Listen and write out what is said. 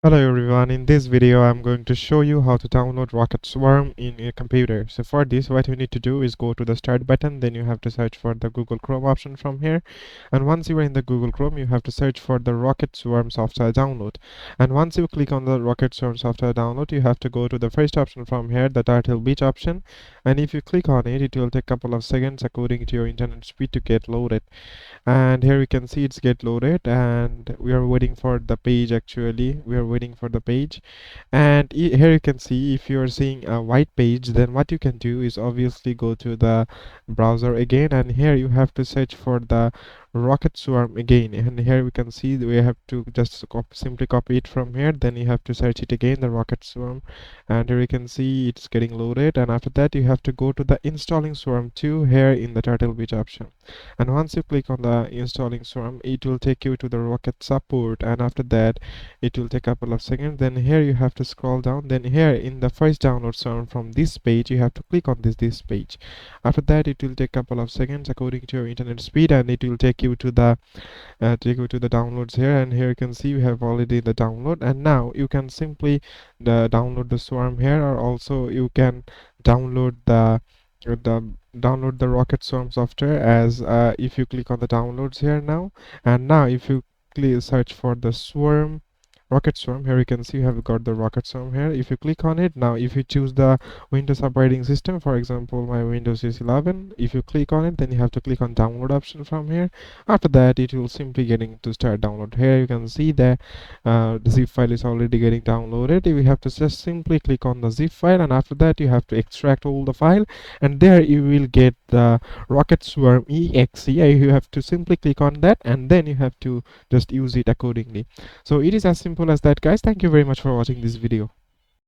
Hello everyone, in this video I'm going to show you how to download Rocket Swarm in your computer. So for this, what you need to do is go to the start button, then you have to search for the Google Chrome option from here, and once you are in the Google Chrome you have to search for the Rocket Swarm software download. And once you click on the Rocket Swarm software download, you have to go to the first option from here, the Turtle Beach option, and if you click on it, it will take a couple of seconds according to your internet speed to get loaded. And here you can see it's get loaded, and we are waiting for the page. Actually, we are waiting for the page, and here you can see if you are seeing a white page, then what you can do is obviously go to the browser again, and here you have to search for the Rocket Swarm again. And here we can see that we have to just simply copy it from here, then you have to search it again, the Rocket Swarm, and here you can see it's getting loaded. And after that you have to go to the installing Swarm 2 here in the Turtle Beach option, and once you click on the installing Swarm, it will take you to the Rocket support, and after that it will take a couple of seconds. Then here you have to scroll down, then here in the first download Swarm from this page you have to click on this page. After that it will take a couple of seconds according to your internet speed, and it will take you to the downloads here. And here you can see we have already the download, and now you can simply download the Swarm here, or also you can download the Rocket Swarm software as if you click on the downloads here now. And now if you search for the Swarm, Rocket Swarm, here you can see you have got the Rocket Swarm here. If you click on it, now if you choose the Windows operating system, for example my Windows is 11, if you click on it, then you have to click on download option from here. After that it will simply getting to start download. Here you can see that the zip file is already getting downloaded. You have to just simply click on the zip file, and after that you have to extract all the file, and there you will get the Rocket Swarm exe. You have to simply click on that, and then you have to just use it accordingly. So it is as simple as that, guys. Thank you very much for watching this video.